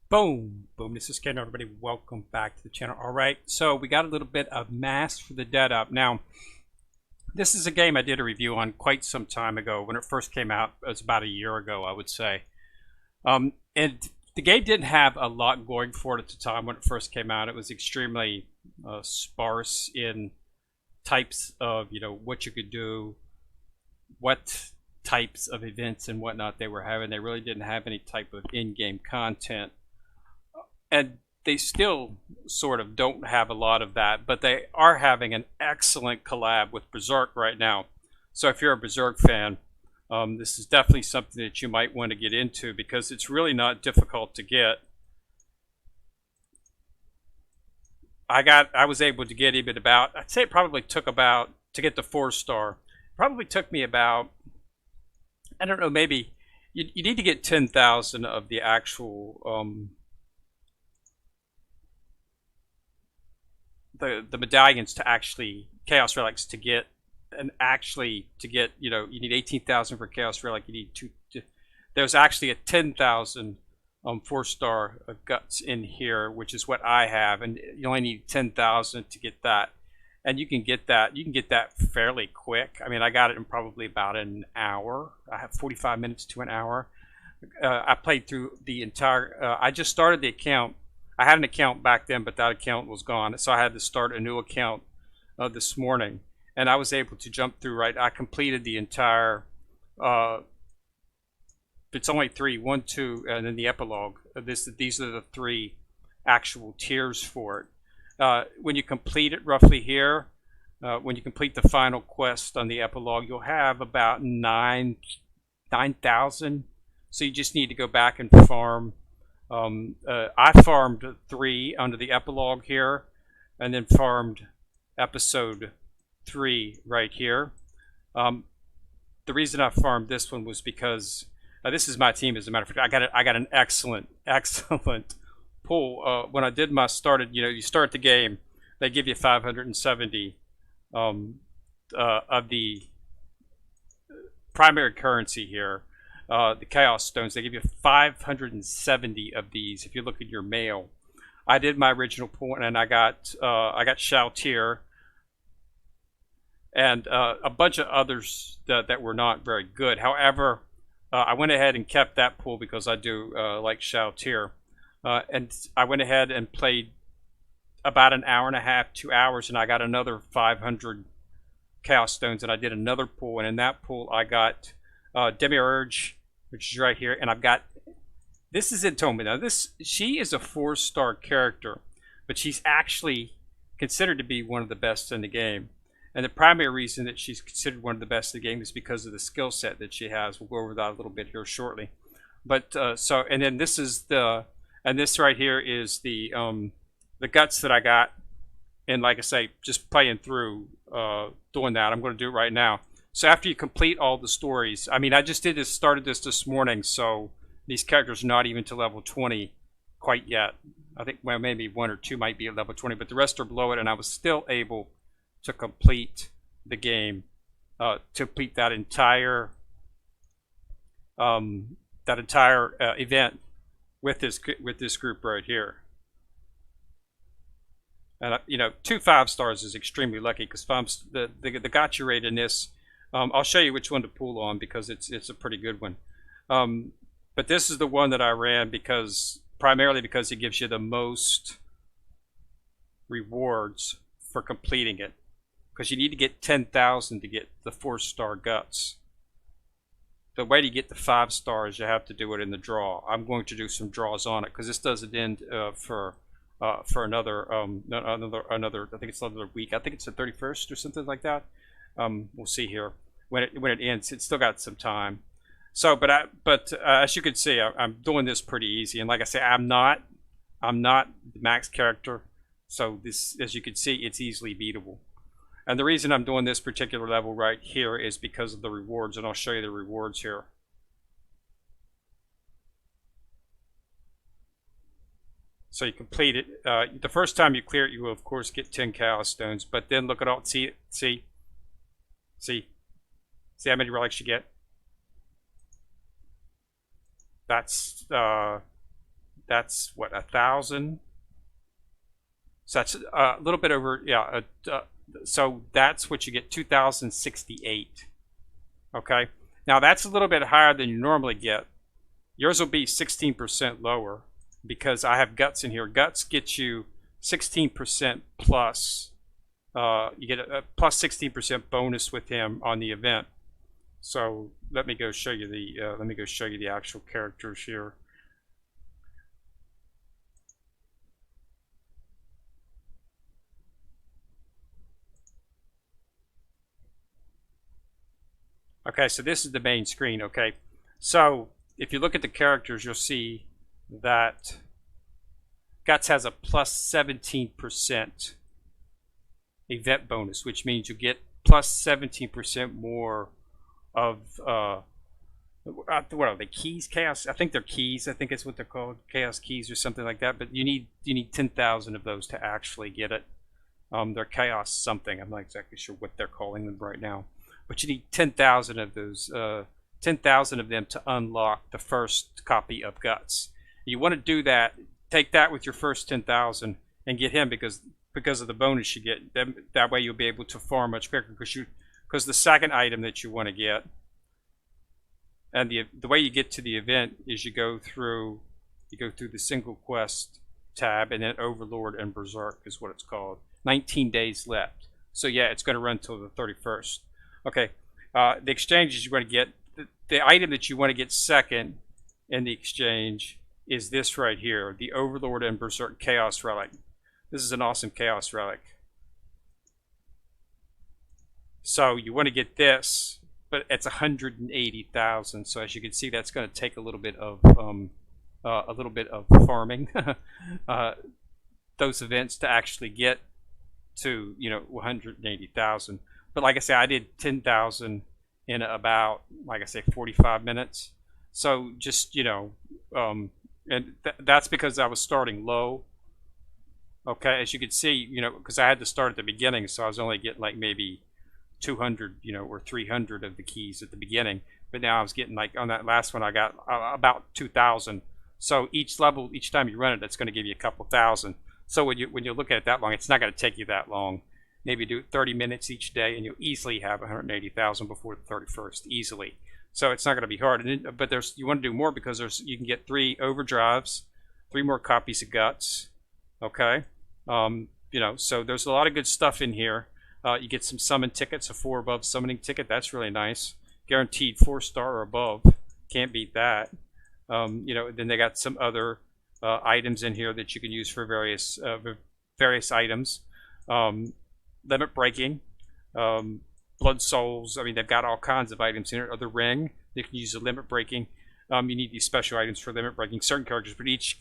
Boom, boom. This is Ken, everybody. Welcome back to the channel. All right, so we got a little bit of Mask for the Dead up. Now, this is a game I did a review on quite some time ago when it first came out. It was about a year ago, I would say. And the game didn't have a lot going for it at the time when it first came out. It was extremely sparse in types of, what you could do, what types of events and whatnot they were having. They really didn't have any type of in-game content. And they still sort of don't have a lot of that, but they are having an excellent collab with Berserk right now. So if you're a Berserk fan, this is definitely something that you might want to get into because it's really not difficult to get. I was able to get even about, I'd say it probably took about, to get the 4-star, probably took me about, I don't know, maybe, you need to get 10,000 of the actual, the medallions to actually Chaos Relics to get, and actually to get, you need 18,000 for Chaos Relic. You need there's actually a 10,000 4-star guts in here, which is what I have, and you only need 10,000 to get that. And you can get that. You can get that fairly quick. I mean, I got it in probably about an hour. I have 45 minutes to an hour. I played through the entire. I just started the account. I had an account back then, but that account was gone, so I had to start a new account this morning, and I was able to jump through. Right, I completed the entire. It's only three, 1, 2, and then the epilogue. These are the 3 actual tiers for it. When you complete it, roughly here, when you complete the final quest on the epilogue, you'll have about 9,000. So you just need to go back and farm. I farmed 3 under the epilogue here, and then farmed episode 3 right here. The reason I farmed this one was because this is my team. As a matter of fact, I got an excellent pull. When I did my started, you start the game, they give you 570 of the primary currency here. The Chaos Stones, they give you 570 of these if you look at your mail. I did my original pull, and I got Shoutir and a bunch of others that were not very good. However, I went ahead and kept that pull because I do like Shoutir. And I went ahead and played about an hour and a half, 2 hours, and I got another 500 Chaos Stones, and I did another pull, and in that pull I got Demiurge, which is right here, and I've got, this is in Tomi. Now she is a 4-star character, but she's actually considered to be one of the best in the game. And the primary reason that she's considered one of the best in the game is because of the skill set that she has. We'll go over that a little bit here shortly. But and then this is and this right here is the guts that I got. And like I say, just playing through doing that. I'm going to do it right now. So after you complete all the stories, I mean, I just started this morning, so these characters are not even to level 20 quite yet. I think, well, maybe 1 or 2 might be at level 20, but the rest are below it, and I was still able to complete the game, to complete that entire event with this group right here. And 2 5-stars is extremely lucky because the gotcha rate in this. I'll show you which one to pull on because it's a pretty good one. But this is the one that I ran primarily because it gives you the most rewards for completing it. Because you need to get 10,000 to get the 4-star guts. The way to get the 5 stars, you have to do it in the draw. I'm going to do some draws on it because this doesn't end for another I think it's another week. I think it's the 31st or something like that. We'll see here when it ends. It's still got some time. So, but as you can see, I'm doing this pretty easy. And like I say, I'm not the max character. So this, as you can see, it's easily beatable. And the reason I'm doing this particular level right here is because of the rewards, and I'll show you the rewards here. So you complete it. The first time you clear it, you will of course get 10 Chaos Stones, but then look at all, see how many relics you get? That's that's what, 1,000. So that's a little bit over, yeah. So that's what you get, 2,068. Okay. Now that's a little bit higher than you normally get. Yours will be 16% lower because I have guts in here. Guts get you 16% plus. You get a plus 16% bonus with him on the event. So let me go show you the actual characters here. Okay, so this is the main screen. Okay, so if you look at the characters, you'll see that Guts has a plus 17% event bonus, which means you get plus 17% more of what are they, keys? Chaos? I think they're keys. I think it's what they're called, chaos keys or something like that. But you need 10,000 of those to actually get it. They're chaos something. I'm not exactly sure what they're calling them right now. But you need 10,000 of those, 10,000 of them to unlock the first copy of Guts. You want to do that. Take that with your first 10,000 and get him because of the bonus you get. That way you'll be able to farm much quicker because the second item that you want to get, and the way you get to the event is you go through the single quest tab, and then Overlord and Berserk is what it's called. 19 days left. So yeah, it's going to run till the 31st. Okay, the exchanges you want to get, the item that you want to get second in the exchange is this right here, the Overlord and Berserk Chaos Relic. This is an awesome Chaos Relic. So you want to get this, but it's 180,000. So as you can see, that's going to take a little bit of farming those events to actually get to 180,000. But like I said, I did 10,000 in about, like I say, 45 minutes. So just and that's because I was starting low. Okay, as you can see, because I had to start at the beginning, so I was only getting like maybe 200, or 300 of the keys at the beginning. But now I was getting, like, on that last one, I got about 2,000. So each level, each time you run it, it's going to give you a couple thousand. So when you look at it that long, it's not going to take you that long. Maybe do 30 minutes each day, and you'll easily have 180,000 before the 31st, easily. So it's not going to be hard. But you want to do more because you can get 3 overdrives, 3 more copies of Guts. Okay, so there's a lot of good stuff in here. You get some summon tickets, a 4 above summoning ticket. That's really nice. Guaranteed 4-star or above. Can't beat that. Then they got some other items in here that you can use for various items. Limit breaking, blood souls. I mean, they've got all kinds of items in here. Or the ring, you can use the limit breaking. You need these special items for limit breaking certain characters, but each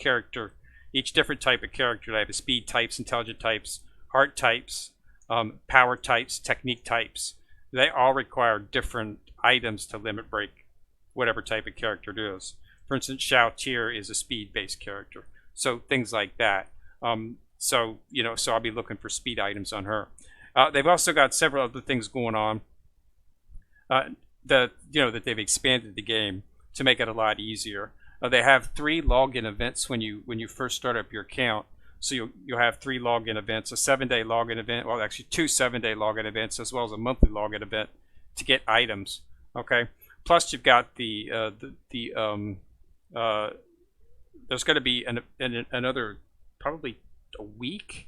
different type of character, they have speed types, intelligent types, heart types, power types, technique types. They all require different items to limit break whatever type of character it is. For instance, Shao Tier is a speed-based character, so things like that. So I'll be looking for speed items on her. They've also got several other things going on that they've expanded the game to make it a lot easier. They have 3 login events when you first start up your account. So you'll have 3 login events, a 7-day login event, well actually 2 7-day login events, as well as a monthly login event to get items. Okay. Plus you've got there's going to be another probably a week,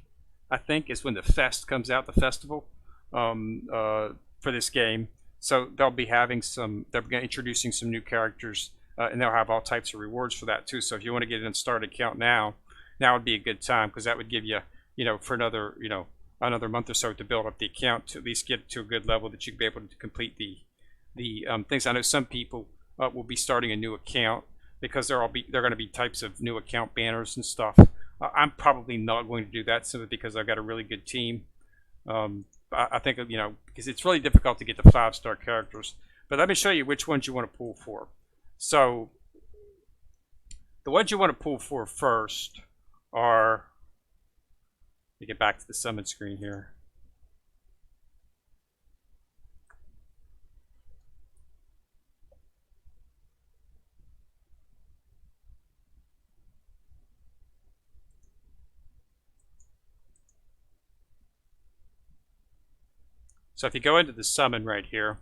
I think, is when the fest comes out, the festival for this game. So they'll be having they're introducing some new characters, and they'll have all types of rewards for that too. So if you want to get an started account now would be a good time, because that would give you, for another month or so to build up the account to at least get to a good level that you can be able to complete the things. I know some people will be starting a new account because they're going to be types of new account banners and stuff. I'm probably not going to do that simply because I've got a really good team. I think, because it's really difficult to get the 5-star characters. But let me show you which ones you want to pull for. So the ones you want to pull for first are, let me get back to the summon screen here. So if you go into the summon right here,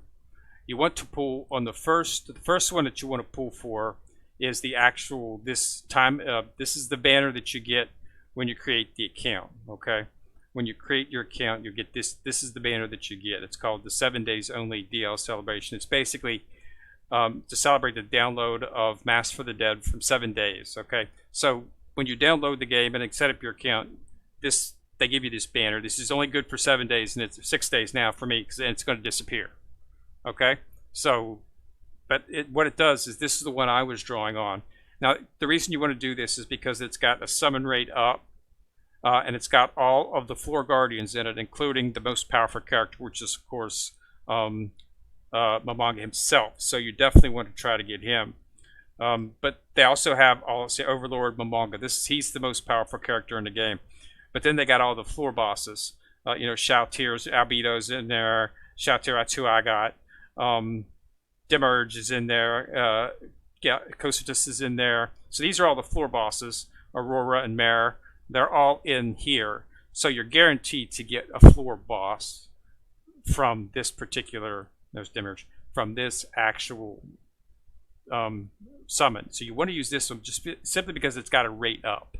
you want to pull on the first one that you want to pull for is the actual this time. This is the banner that you get when you create the account. Okay, when you create your account, you get this. This is the banner that you get. It's called the 7 Days Only DL Celebration. It's basically to celebrate the download of Mass for the Dead from 7 days. Okay, so when you download the game and set up your account, they give you this banner. This is only good for 7 days, and it's 6 days now for me because it's going to disappear. Okay, so but what it does is this is the one I was drawing on. Now the reason you want to do this is because it's got a summon rate up, and it's got all of the floor guardians in it, including the most powerful character, which is of course Momonga himself. So you definitely want to try to get him. But they also have Overlord Momonga. He's the most powerful character in the game. But then they got all the floor bosses. Shao Tier's Albito's in there. Shao Tier, that's who I got. Demerge is in there. Cositus is in there. So these are all the floor bosses. Aurora and Mare. They're all in here. So you're guaranteed to get a floor boss from this particular, there's Demerge, from this actual summon. So you want to use this one just simply because it's got a rate up.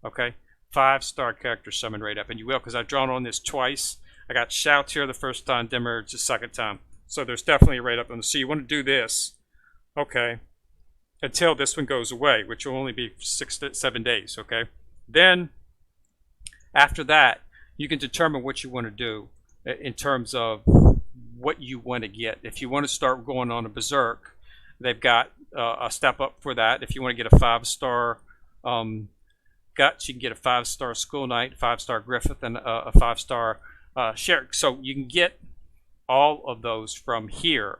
Okay? 5-star character summon rate up. And you will, because I've drawn on this twice. I got Shao Tier the first time, Demerge the second time. So there's definitely a rate up on this. So you want to do this, okay, until this one goes away, which will only be 6 to 7 days, okay? Then, after that, you can determine what you want to do in terms of what you want to get. If you want to start going on a Berserk, they've got a step up for that. If you want to get a 5-star Guts, you can get a 5-star School Knight, 5-star Griffith, and a 5-star Sherrick. So you can get all of those from here.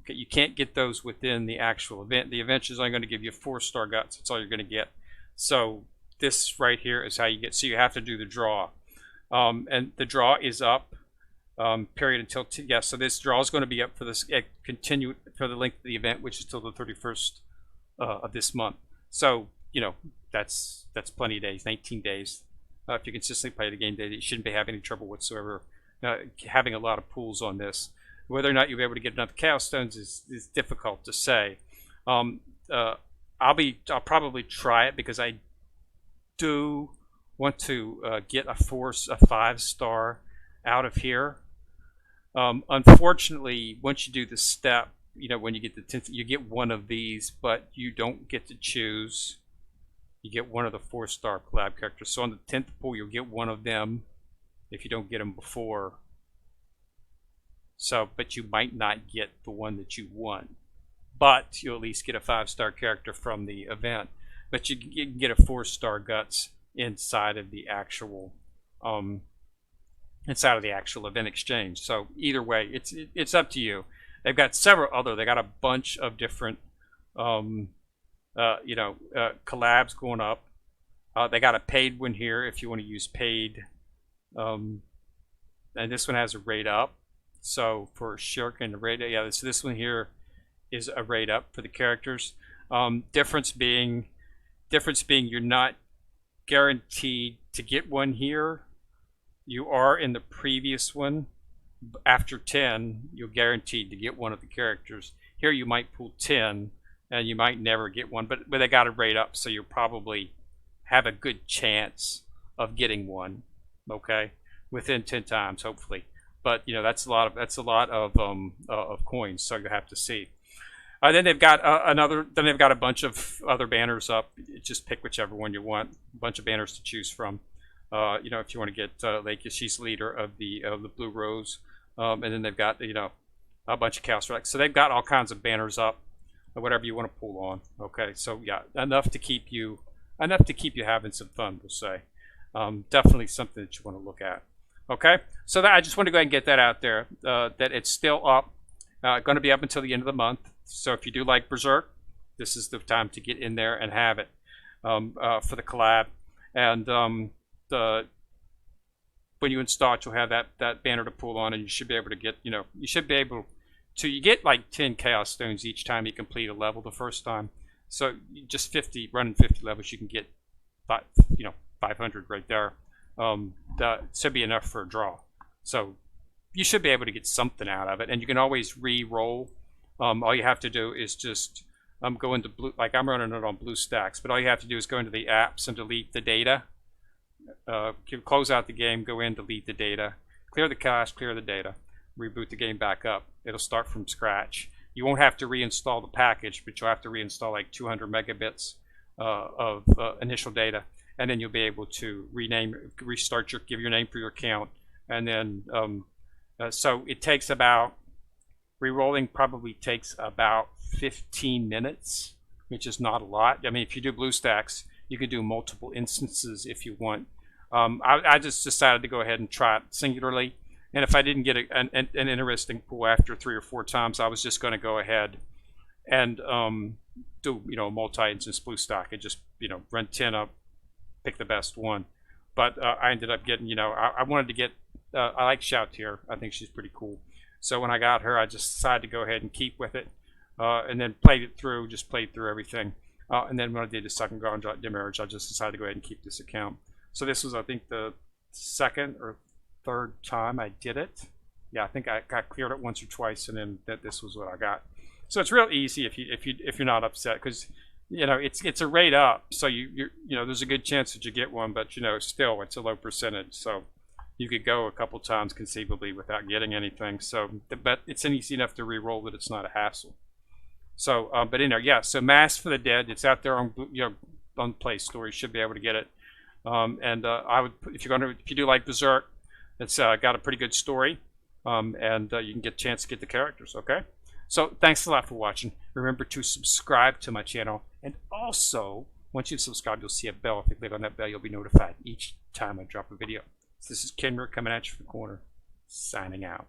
Okay, you can't get those within the actual event. The event is only going to give you 4-star Guts. That's all you're going to get. So this right here is how you get. So you have to do the draw, and the draw is up. Period until so this draw is going to be up for this continue for the length of the event, which is till the 31st of this month. So that's plenty of days, 19 days. If you consistently play the game, you shouldn't be having any trouble whatsoever having a lot of pools on this. Whether or not you'll be able to get enough Chaos Stones is difficult to say. I'll probably try it because I do want to get a 5-star out of here. Unfortunately, once you do the step, when you get the 10th, you get one of these, but you don't get to choose. You get one of the 4-star collab characters. So on the 10th pool, you'll get one of them if you don't get them before. So, but you might not get the one that you want. But you'll at least get a 5-star character from the event. But you can get a 4-star Guts inside of the actual event exchange. So either way, it's up to you. They've got they got a bunch of different collabs going up. They got a paid one here if you want to use paid. And this one has a rate up. So for Shirk and the rate, so this one here is a rate up for the characters. Difference being you're not guaranteed to get one here. You are in the previous one. After 10, you're guaranteed to get one of the characters. Here you might pull 10, and you might never get one, but they got a rate up, so you'll probably have a good chance of getting one. Okay, within 10 times, hopefully. But that's a lot of coins, so you have to see. Then they've got a bunch of other banners up. Just pick whichever one you want. A bunch of banners to choose from. If you want to get Lake, she's leader of the Blue Rose, and then they've got a bunch of Chaos Relics. So they've got all kinds of banners up, whatever you want to pull on. Okay, so yeah, enough to keep you having some fun, we'll say. Definitely something that you want to look at. Okay, so I just want to go ahead and get that out there. That it's still up, going to be up until the end of the month. So if you do like Berserk, this is the time to get in there and have it for the collab. And when you install it, you'll have that banner to pull on, and you should be able to get, you get like 10 Chaos Stones each time you complete a level the first time. So just running 50 levels, you can get 500 right there. That should be enough for a draw. So you should be able to get something out of it, and you can always re-roll. All you have to do is just go into blue, like I'm running it on BlueStacks, but all you have to do is go into the apps and delete the data. Close out the game, go in, delete the data, clear the cache, clear the data, reboot the game back up. It'll start from scratch. You won't have to reinstall the package, but you'll have to reinstall like 200 megabits of initial data, and then you'll be able to restart give your name for your account, and then so it takes about, re-rolling probably takes about 15 minutes, which is not a lot. I mean, if you do BlueStacks, you could do multiple instances if you want. I just decided to go ahead and try it singularly, and if I didn't get an interesting pool after 3 or 4 times, I was just going to go ahead and do multi-instance BlueStack and just run 10 up, pick the best one. But I ended up getting I wanted to get I like Shoutir. I think she's pretty cool. So when I got her, I just decided to go ahead and keep with it, and then played through everything. And then when I did the second Garden Demerge, I just decided to go ahead and keep this account. So this was, I think, the second or third time I did it. Yeah, I think I cleared it once or twice, and then this was what I got. So it's real easy if you're not upset, because it's a rate up, so you there's a good chance that you get one, but still it's a low percentage. So you could go a couple times conceivably without getting anything. So, but it's easy enough to re-roll that it's not a hassle. So, but yeah. So, Mass for the Dead, it's out there on on Play Store. You should be able to get it. And I would, if you do like Berserk, it's got a pretty good story, and you can get a chance to get the characters. Okay. So, thanks a lot for watching. Remember to subscribe to my channel, and also once you've subscribed, you'll see a bell. If you click on that bell, you'll be notified each time I drop a video. So this is Kenrick coming at you from the corner, signing out.